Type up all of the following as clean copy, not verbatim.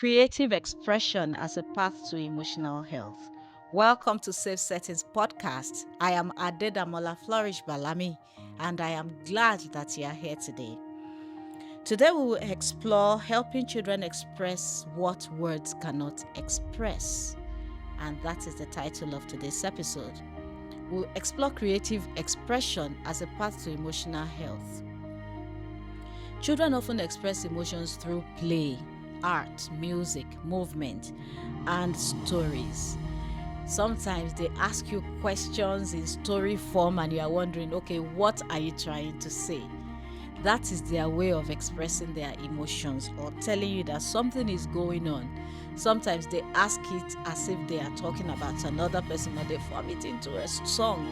Creative expression as a path to emotional health. Welcome to Safe Settings Podcast. I am Adedamola Flourish Balami, and I am glad that you are here today. Today we will explore helping children express what words cannot express, and that is the title of today's episode. We'll explore creative expression as a path to emotional health. Children often express emotions through play, art, music, movement, and stories. Sometimes they ask you questions in story form and you are wondering, okay, what are you trying to say? That is their way of expressing their emotions or telling you that something is going on. Sometimes they ask it as if they are talking about another person, or they form it into a song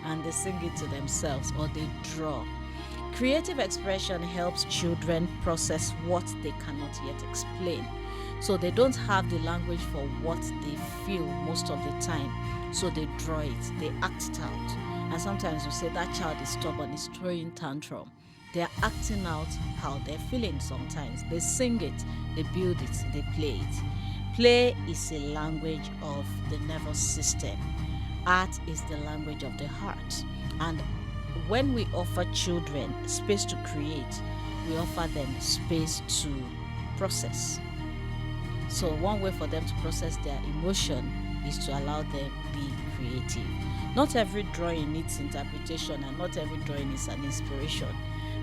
and they sing it to themselves, or they draw. Creative expression helps children process what they cannot yet explain. So they don't have the language for what they feel most of the time. So they draw it, they act it out. And sometimes we say that child is stubborn, is throwing tantrum. They're acting out how they're feeling sometimes. They sing it, they build it, they play it. Play is a language of the nervous system. Art is the language of the heart. And when we offer children space to create, we offer them space to process. So one way for them to process their emotion is to allow them be creative. Not every drawing needs interpretation, and not every drawing is an inspiration.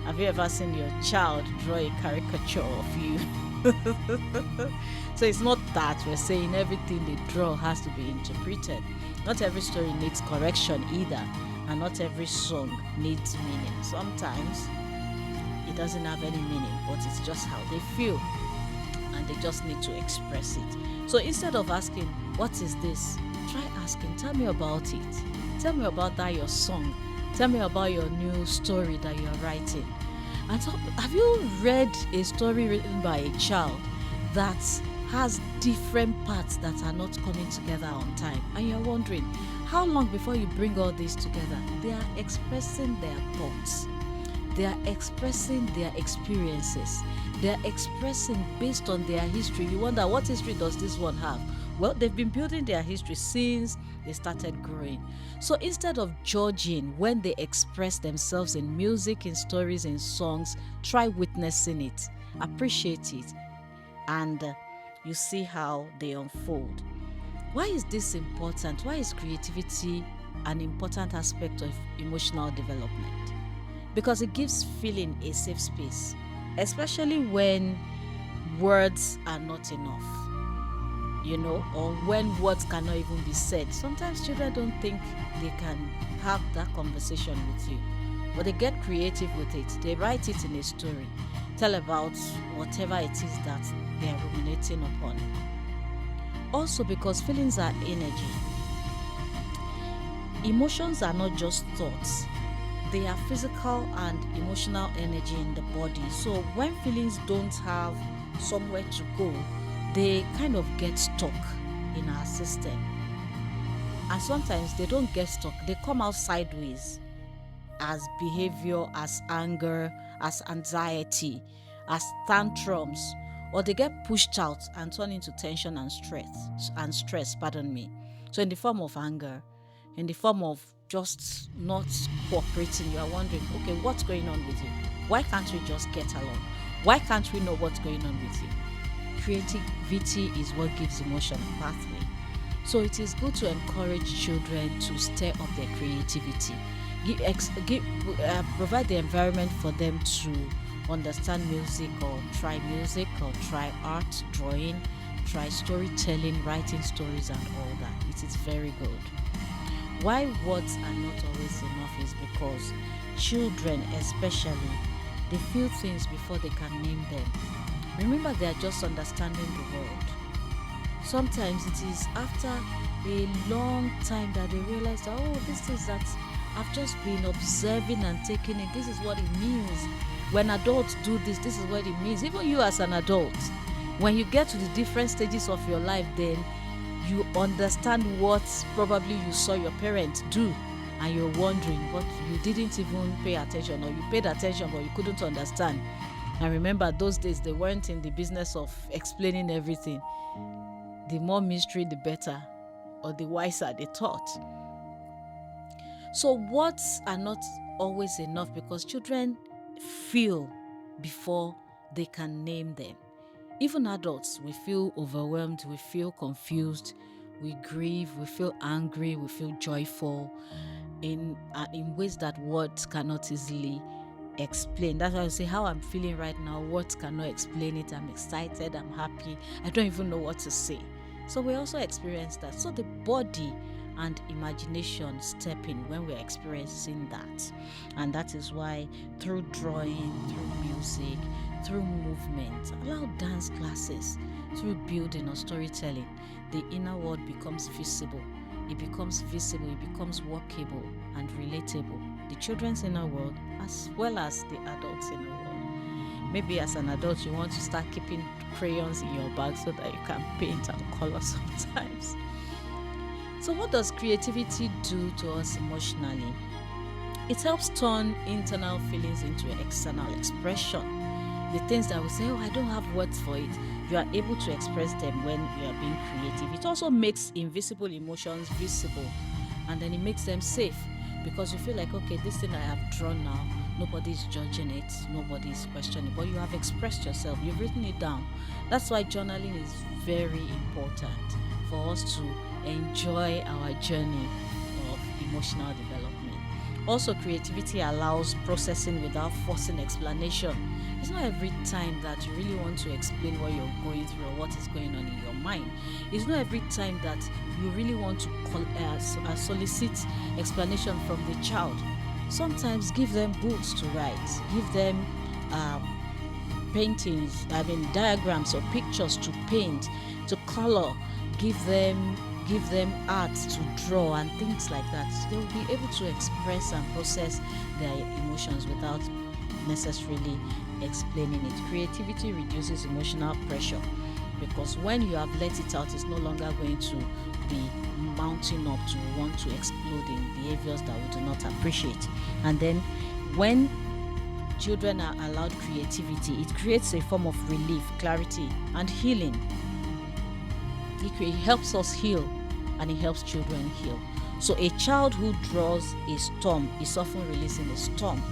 Have you ever seen your child draw a caricature of you? So it's not that we're saying everything they draw has to be interpreted. Not every story needs correction either, and not every song needs meaning. Sometimes it doesn't have any meaning, but it's just how they feel, and they just need to express it. So instead of asking, what is this? Try asking, tell me about it. Tell me about that your song. Tell me about your new story that you're writing. And so, have you read a story written by a child that has different parts that are not coming together on time? And you're wondering, how long before you bring all this together? They are expressing their thoughts. They are expressing their experiences. They are expressing based on their history. You wonder, what history does this one have? Well, they've been building their history since they started growing. So instead of judging when they express themselves in music, in stories, in songs, try witnessing it, appreciate it, and you see how they unfold. Why is this important? Why is creativity an important aspect of emotional development? Because it gives feeling a safe space, especially when words are not enough, or when words cannot even be said. Sometimes children don't think they can have that conversation with you, but they get creative with it. They write it in a story, tell about whatever it is that they are ruminating upon. Also, because feelings are energy. Emotions are not just thoughts. They are physical and emotional energy in the body. So when feelings don't have somewhere to go, they kind of get stuck in our system. And sometimes they don't get stuck. They come out sideways as behavior, as anger, as anxiety, as tantrums, or they get pushed out and turn into tension and stress. So in the form of anger, in the form of just not cooperating, you are wondering, okay, what's going on with you? Why can't we just get along? Why can't we know what's going on with you? Creativity is what gives emotion a pathway. So it is good to encourage children to stir up their creativity. Provide the environment for them to understand music, or try art, drawing, try storytelling, writing stories and all that. It is very good. Why words are not always enough is because children especially, they feel things before they can name them. Remember, they are just understanding the world. Sometimes it is after a long time that they realize that, this is that I've just been observing and taking it. This is what it means. When adults do this, this is what it means. Even you as an adult, when you get to the different stages of your life, then you understand what probably you saw your parents do, and you're wondering, but you didn't even pay attention, or you paid attention but you couldn't understand. And remember, those days they weren't in the business of explaining everything. The more mystery, the better, or the wiser they thought. So words are not always enough because children feel before they can name them. Even adults, we feel overwhelmed, we feel confused, we grieve, we feel angry, we feel joyful in ways that words cannot easily explain. That's why I say how I'm feeling right now, words cannot explain it. I'm excited, I'm happy, I don't even know what to say. So we also experience that. So the body and imagination step in when we're experiencing that. And that is why through drawing, through music, through movement, allow dance classes, through building or storytelling, the inner world becomes visible. It becomes visible, it becomes workable and relatable. The children's inner world as well as the adults' inner world. Maybe as an adult you want to start keeping crayons in your bag so that you can paint and color sometimes. So what does creativity do to us emotionally? It helps turn internal feelings into external expression. The things that we say, I don't have words for it, you are able to express them when you are being creative. It also makes invisible emotions visible, and then it makes them safe because you feel like, okay, this thing I have drawn now, nobody's judging it, nobody's questioning, but you have expressed yourself, you've written it down. That's why journaling is very important for us to enjoy our journey of emotional development. Also, creativity allows processing without forcing explanation. It's not every time that you really want to explain what you're going through or what is going on in your mind. It's not every time that you really want to solicit explanation from the child. Sometimes give them books to write, give them diagrams or pictures to paint, to color, give them art to draw and things like that. So they will be able to express and process their emotions without necessarily explaining it. Creativity reduces emotional pressure because when you have let it out, it's no longer going to be mounting up to want to explode in behaviors that we do not appreciate. And then when children are allowed creativity, it creates a form of relief, clarity, and healing. It helps us heal and it helps children heal. So a child who draws a storm is often releasing a storm.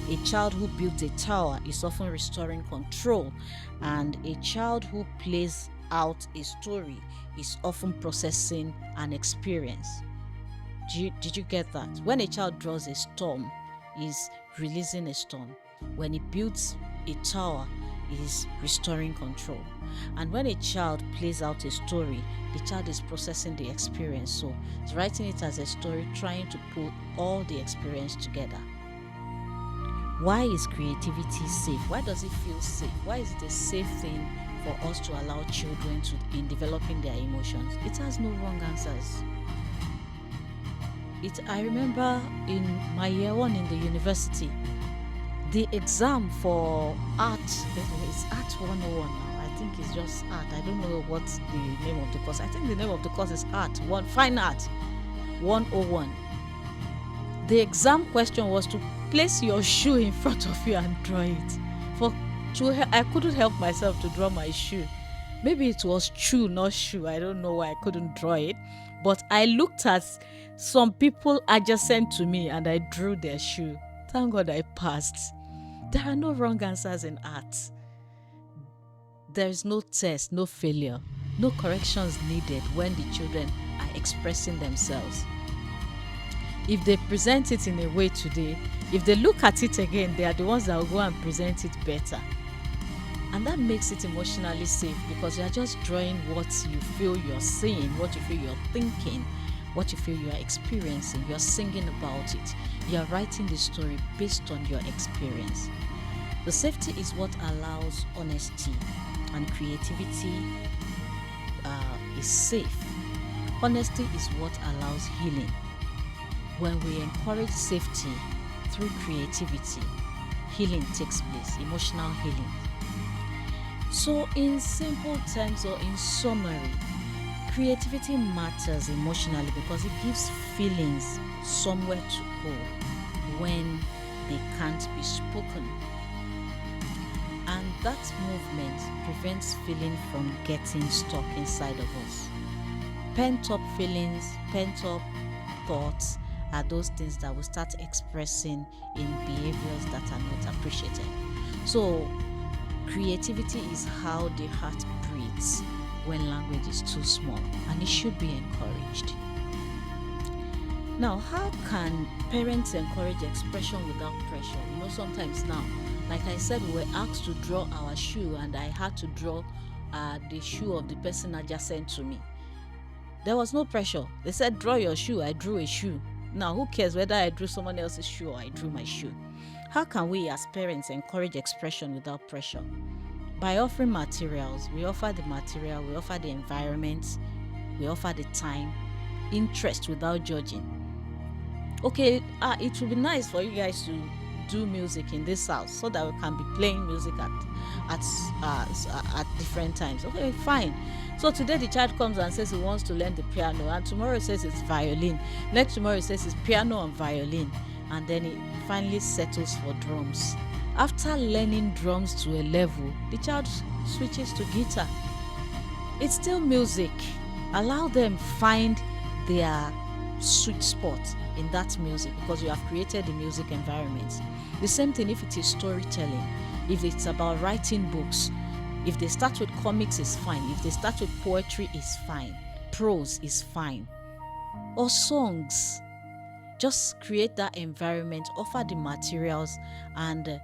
A child who builds a tower is often restoring control. And a child who plays out a story is often processing an experience. Did you get that? When a child draws a storm, is releasing a storm. When he builds a tower, is restoring control. And when a child plays out a story, the child is processing the experience. So it's writing it as a story, trying to put all the experience together. Why is creativity safe? Why does it feel safe? Why is it a safe thing for us to allow children in developing their emotions? It has no wrong answers. I remember in my year one in the university, the exam for art, it's Art 101 now. I think it's just art. I don't know what's the name of the course. I think the name of the course is Fine Art 101. The exam question was to place your shoe in front of you and draw it. I couldn't help myself to draw my shoe. Maybe it was shoe, not shoe. I don't know why I couldn't draw it. But I looked at some people adjacent to me and I drew their shoe. Thank God I passed. There are no wrong answers in art. There is no test, no failure, no corrections needed when the children are expressing themselves. If they present it in a way today, if they look at it again, they are the ones that will go and present it better. And that makes it emotionally safe because you are just drawing what you feel you're seeing, what you feel you're thinking, what you feel you are experiencing. You're singing about it. You're writing the story based on your experience. The safety is what allows honesty, and creativity is safe. Honesty is what allows healing. When we encourage safety through creativity, healing takes place, emotional healing. So in simple terms or in summary, creativity matters emotionally because it gives feelings somewhere to go when they can't be spoken. And that movement prevents feeling from getting stuck inside of us. Pent up feelings, pent up thoughts are those things that we start expressing in behaviors that are not appreciated. So, creativity is how the heart breathes when language is too small, and it should be encouraged. Now, how can parents encourage expression without pressure? Sometimes now, like I said, we were asked to draw our shoe, and I had to draw the shoe of the person adjacent to me. There was no pressure. They said, draw your shoe. I drew a shoe. Now, who cares whether I drew someone else's shoe or I drew my shoe? How can we as parents encourage expression without pressure? By offering materials. We offer the material, we offer the environment, we offer the time, interest without judging. Okay, it would be nice for you guys to do music in this house so that we can be playing music at different times. Okay, fine. So today the child comes and says he wants to learn the piano, and tomorrow says it's violin. Next tomorrow he says it's piano and violin, and then it finally settles for drums. After learning drums to a level, the child switches to guitar. It's still music. Allow them find their sweet spot in that music, because you have created the music environment. The same thing if it is storytelling, if it's about writing books. If they start with comics, is fine. If they start with poetry, is fine. Prose is fine. Or songs. Just create that environment, offer the materials, and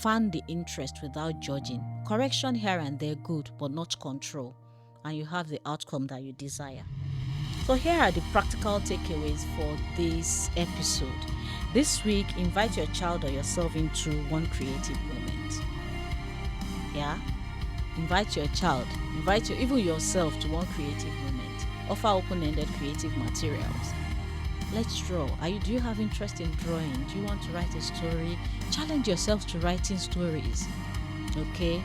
fan the interest without judging. Correction here and there, good, but not control. And you have the outcome that you desire. So here are the practical takeaways for this episode. This week, invite your child or yourself into one creative moment. Yeah? Invite your child, even yourself to one creative moment. Offer open-ended creative materials. Let's draw. Do you have interest in drawing? Do you want to write a story? Challenge yourself to writing stories. Okay?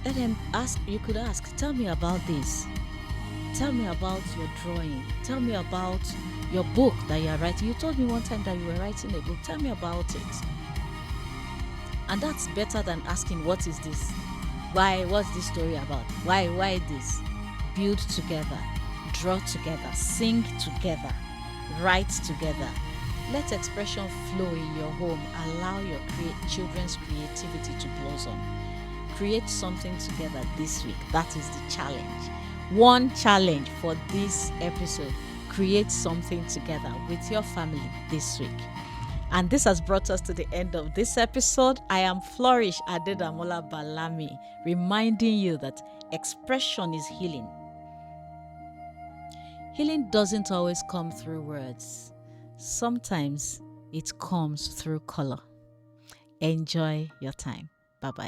Let them ask. You could ask, tell me about this. Tell me about your drawing. Tell me about your book that you are writing. You told me one time that you were writing a book. Tell me about it. And that's better than asking, what is this? Why? What's this story about? Why this? Build together. Draw together. Sing together. Write together. Let expression flow in your home. Allow your children's creativity to blossom. Create something together this week. That is the challenge. One challenge for this episode. Create something together with your family this week. And this has brought us to the end of this episode. I am Flourish Adedamola Balami, reminding you that expression is healing. Healing doesn't always come through words. Sometimes it comes through color. Enjoy your time. Bye-bye.